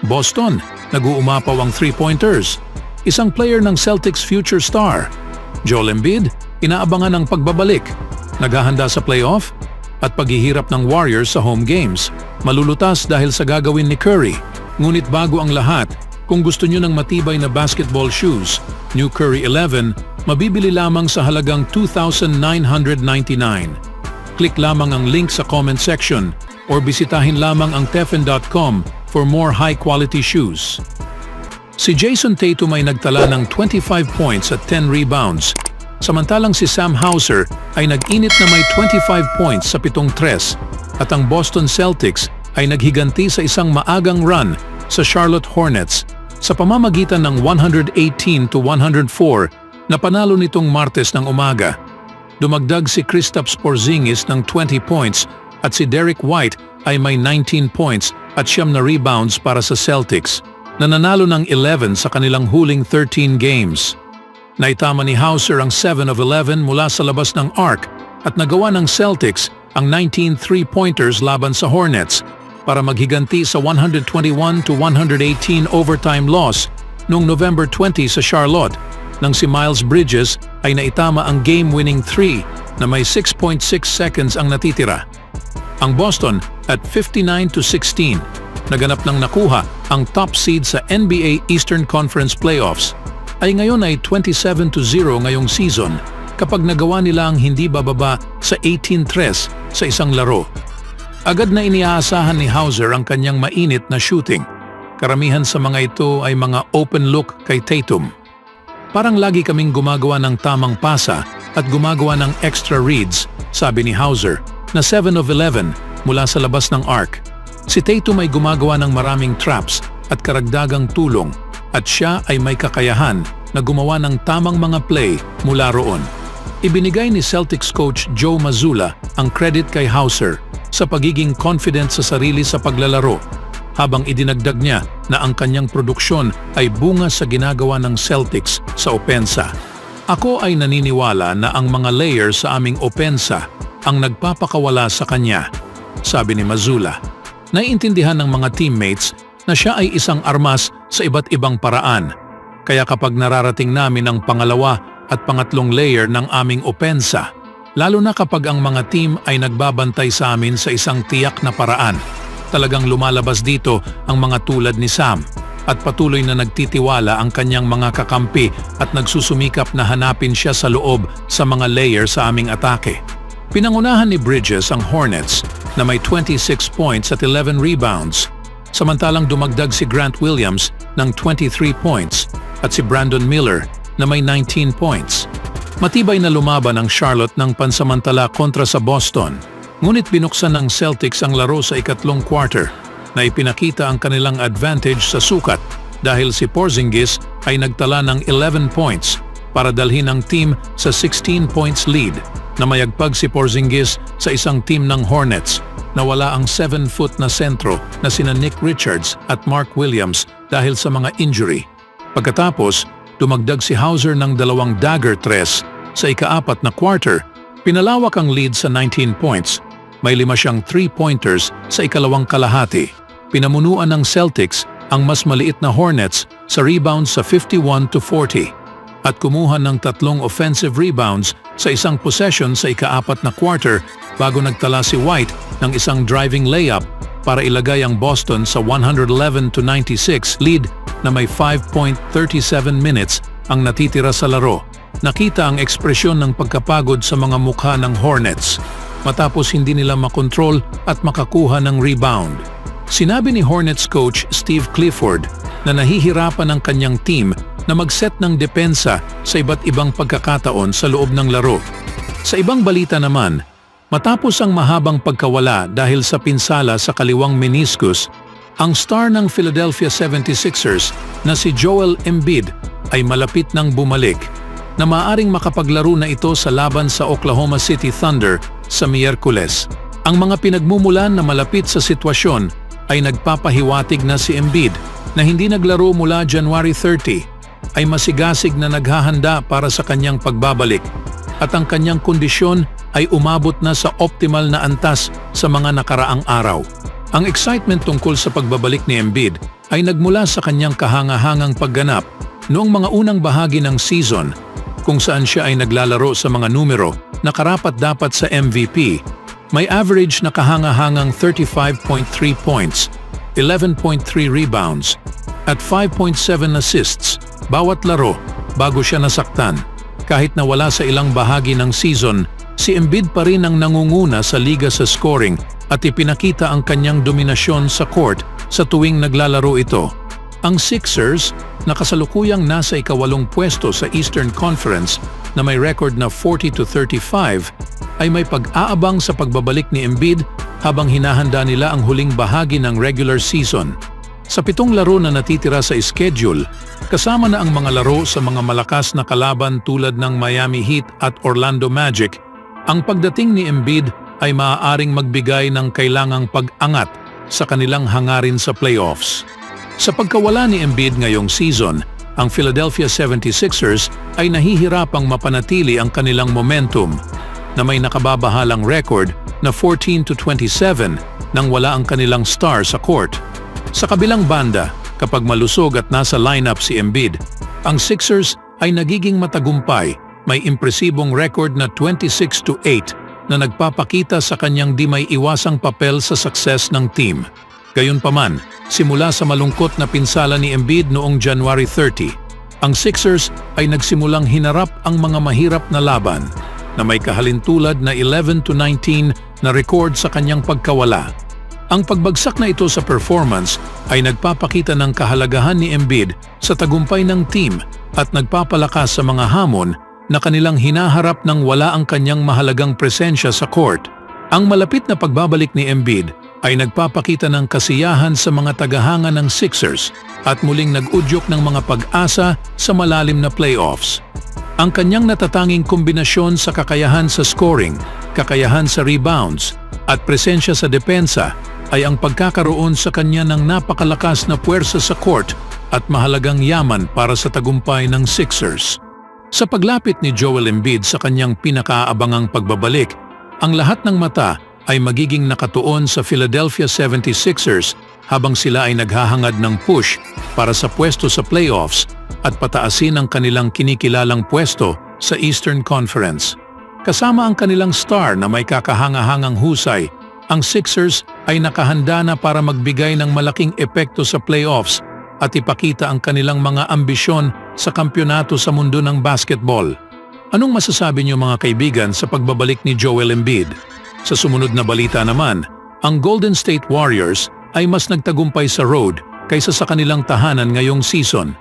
Boston, nag-uumapaw ang 3-pointers. Isang player ng Celtics future star. Joel Embiid, inaabangan ang pagbabalik. Naghahanda sa playoff at paghihirap ng Warriors sa home games. Malulutas dahil sa gagawin ni Curry. Ngunit bago ang lahat, kung gusto nyo ng matibay na basketball shoes, New Curry 11, mabibili lamang sa halagang $2,999. Click lamang ang link sa comment section or bisitahin lamang ang Teflon.com for more high-quality shoes. Si Jason Tatum ay nagtala ng 25 points at 10 rebounds, samantalang si Sam Hauser ay nag-init na may 25 points sa 7 tres at ang Boston Celtics ay naghiganti sa isang maagang run sa Charlotte Hornets sa pamamagitan ng 118-104 na panalo nitong Martes ng umaga. Dumagdag si Kristaps Porzingis ng 20 points at si Derek White ay may 19 points at 9 na rebounds para sa Celtics na nanalo ng 11 sa kanilang huling 13 games. Naitama ni Hauser ang 7 of 11 mula sa labas ng arc at nagawa ng Celtics ang 19 3-pointers laban sa Hornets para maghiganti sa 121-118 overtime loss noong November 20 sa Charlotte nang si Miles Bridges ay naitama ang game-winning 3 na may 6.6 seconds ang natitira. Ang Boston at 59-16 naganap ng nakuha ang top seed sa NBA Eastern Conference Playoffs ay ngayon ay 27-0 ngayong season kapag nagawa nila ang hindi bababa sa 18 tres sa isang laro. Agad na iniaasahan ni Hauser ang kanyang mainit na shooting. Karamihan sa mga ito ay mga open look kay Tatum. Parang lagi kaming gumagawa ng tamang pasa at gumagawa ng extra reads, sabi ni Hauser, na 7 of 11 mula sa labas ng arc. Si Tatum ay gumagawa ng maraming traps at karagdagang tulong at siya ay may kakayahan na gumawa ng tamang mga play mula roon. Ibinigay ni Celtics coach Joe Mazzulla ang credit kay Hauser sa pagiging confident sa sarili sa paglalaro, habang idinagdag niya na ang kanyang produksyon ay bunga sa ginagawa ng Celtics sa opensa. Ako ay naniniwala na ang mga layers sa aming opensa ang nagpapakawala sa kanya, sabi ni Mazzulla. Naiintindihan ng mga teammates na siya ay isang armas sa iba't ibang paraan, kaya kapag nararating namin ang pangalawa at pangatlong layer ng aming opensa, lalo na kapag ang mga team ay nagbabantay sa amin sa isang tiyak na paraan, talagang lumalabas dito ang mga tulad ni Sam at patuloy na nagtitiwala ang kanyang mga kakampi at nagsusumikap na hanapin siya sa loob sa mga layer sa aming atake. Pinangunahan ni Bridges ang Hornets na may 26 points at 11 rebounds, samantalang dumagdag si Grant Williams ng 23 points at si Brandon Miller na may 19 points. Matibay na lumaban ang Charlotte ng pansamantala kontra sa Boston. Ngunit binuksan ng Celtics ang laro sa ikatlong quarter na ipinakita ang kanilang advantage sa sukat dahil si Porzingis ay nagtala ng 11 points para dalhin ang team sa 16 points lead. Namayagpag si Porzingis sa isang team ng Hornets na wala ang 7-foot na sentro na sina Nick Richards at Mark Williams dahil sa mga injury. Pagkatapos, dumagdag si Hauser ng 2 dagger tres sa ika-4 na quarter. Pinalawak ang lead sa 19 points. May 5 siyang 3-pointers sa ikalawang kalahati. Pinamunuan ng Celtics ang mas maliit na Hornets sa rebounds sa 51-40 at kumuha ng 3 offensive rebounds sa isang possession sa ika-4 na quarter bago nagtala si White ng isang driving layup para ilagay ang Boston sa 111-96 lead na may 5.37 minutes ang natitira sa laro. Nakita ang ekspresyon ng pagkapagod sa mga mukha ng Hornets matapos hindi nila makontrol at makakuha ng rebound. Sinabi ni Hornets coach Steve Clifford na nahihirapan ang kanyang team na mag-set ng depensa sa iba't ibang pagkakataon sa loob ng laro. Sa ibang balita naman, matapos ang mahabang pagkawala dahil sa pinsala sa kaliwang meniscus, ang star ng Philadelphia 76ers na si Joel Embiid ay malapit nang bumalik na maaaring makapaglaro na ito sa laban sa Oklahoma City Thunder sa Miyerkules. Ang mga pinagmumulan na malapit sa sitwasyon ay nagpapahiwatig na si Embiid na hindi naglaro mula January 30 ay masigasig na naghahanda para sa kanyang pagbabalik at ang kanyang kondisyon ay umabot na sa optimal na antas sa mga nakaraang araw. Ang excitement tungkol sa pagbabalik ni Embiid ay nagmula sa kanyang kahangahangang pagganap noong mga unang bahagi ng season kung saan siya ay naglalaro sa mga numero na karapat-dapat sa MVP. May average na kahangahangang 35.3 points, 11.3 rebounds, at 5.7 assists bawat laro bago siya nasaktan. Kahit na wala sa ilang bahagi ng season, si Embiid pa rin ang nangunguna sa liga sa scoring at ipinakita ang kanyang dominasyon sa court sa tuwing naglalaro ito. Ang Sixers, na kasalukuyang nasa ikawalong pwesto sa Eastern Conference na may record na 40-35, ay may pag-aabang sa pagbabalik ni Embiid habang hinahanda nila ang huling bahagi ng regular season. Sa 7 laro na natitira sa schedule, kasama na ang mga laro sa mga malakas na kalaban tulad ng Miami Heat at Orlando Magic, ang pagdating ni Embiid ay maaaring magbigay ng kailangang pag-angat sa kanilang hangarin sa playoffs. Sa pagkawala ni Embiid ngayong season, ang Philadelphia 76ers ay nahihirapang mapanatili ang kanilang momentum na may nakababahalang record na 14-27 nang wala ang kanilang star sa court. Sa kabilang banda, kapag malusog at nasa lineup si Embiid, ang Sixers ay nagiging matagumpay, may impresibong record na 26-8 na nagpapakita sa kanyang di may iwasang papel sa success ng team. Gayunpaman, simula sa malungkot na pinsala ni Embiid noong January 30, ang Sixers ay nagsimulang hinarap ang mga mahirap na laban na may kahalintulad na 11-19 na record sa kanyang pagkawala. Ang pagbagsak na ito sa performance ay nagpapakita ng kahalagahan ni Embiid sa tagumpay ng team at nagpapalakas sa mga hamon na kanilang hinaharap nang wala ang kanyang mahalagang presensya sa court. Ang malapit na pagbabalik ni Embiid ay nagpapakita ng kasiyahan sa mga tagahanga ng Sixers at muling nag-udyok ng mga pag-asa sa malalim na playoffs. Ang kanyang natatanging kombinasyon sa kakayahan sa scoring, kakayahan sa rebounds, at presensya sa depensa ay ang pagkakaroon sa kanya ng napakalakas na puwersa sa court at mahalagang yaman para sa tagumpay ng Sixers. Sa paglapit ni Joel Embiid sa kanyang pinakaabangang pagbabalik, ang lahat ng mata ay magiging nakatuon sa Philadelphia 76ers habang sila ay naghahangad ng push para sa pwesto sa playoffs at pataasin ang kanilang kinikilalang pwesto sa Eastern Conference. Kasama ang kanilang star na may kakahangahangang husay, ang Sixers ay nakahanda na para magbigay ng malaking epekto sa playoffs at ipakita ang kanilang mga ambisyon sa kampyonato sa mundo ng basketball. Anong masasabi niyo mga kaibigan sa pagbabalik ni Joel Embiid? Sa sumunod na balita naman, ang Golden State Warriors ay mas nagtagumpay sa road kaysa sa kanilang tahanan ngayong season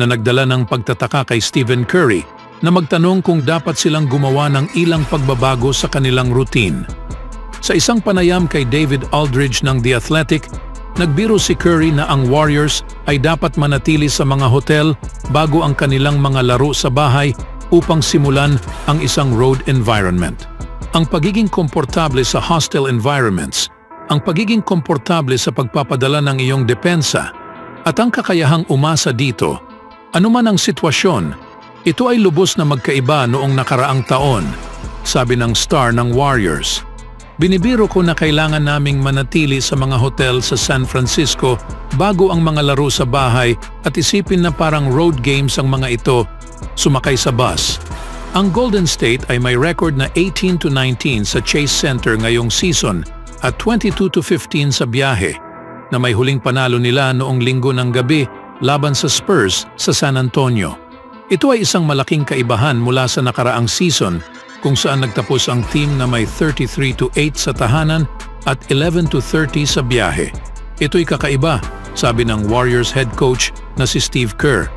na nagdala ng pagtataka kay Stephen Curry na magtanong kung dapat silang gumawa ng ilang pagbabago sa kanilang routine. Sa isang panayam kay David Aldridge ng The Athletic, nagbiro si Curry na ang Warriors ay dapat manatili sa mga hotel bago ang kanilang mga laro sa bahay upang simulan ang isang road environment. Ang pagiging komportable sa hostile environments, ang pagiging komportable sa pagpapadala ng iyong depensa, at ang kakayahang umasa dito, anuman ang sitwasyon, ito ay lubos na magkaiba noong nakaraang taon, sabi ng star ng Warriors. Binibiro ko na kailangan naming manatili sa mga hotel sa San Francisco bago ang mga laro sa bahay at isipin na parang road games ang mga ito, sumakay sa bus. Ang Golden State ay may record na 18-19 sa Chase Center ngayong season at 22-15 sa biyahe, na may huling panalo nila noong Linggo ng gabi laban sa Spurs sa San Antonio. Ito ay isang malaking kaibahan mula sa nakaraang season kung saan nagtapos ang team na may 33-8 sa tahanan at 11-30 sa biyahe. Ito'y kakaiba, sabi ng Warriors head coach na si Steve Kerr.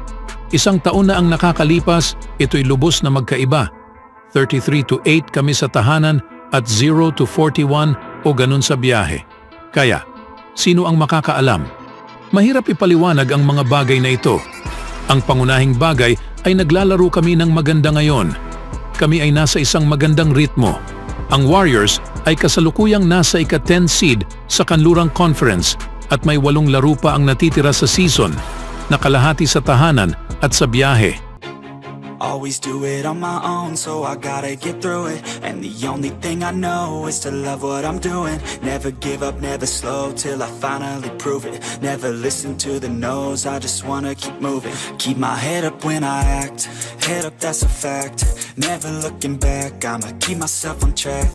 Isang taon na ang nakakalipas, ito'y lubos na magkaiba. 33-8 kami sa tahanan at 0-41 o ganun sa biyahe. Kaya, sino ang makakaalam? Mahirap ipaliwanag ang mga bagay na ito. Ang pangunahing bagay ay naglalaro kami ng maganda ngayon. Kami ay nasa isang magandang ritmo. Ang Warriors ay kasalukuyang nasa ika-10 seed sa Kanlurang Conference at may 8 laro pa ang natitira sa season, nakalahati sa tahanan at sa biyahe. always do it on my own, so I gotta get through it. And the only thing I know is to love what I'm doing. Never give up, never slow, till I finally prove it. Never listen to the no's, I just wanna keep moving. Keep my head up when I act, head up, that's a fact. Never looking back, I'ma keep myself on track.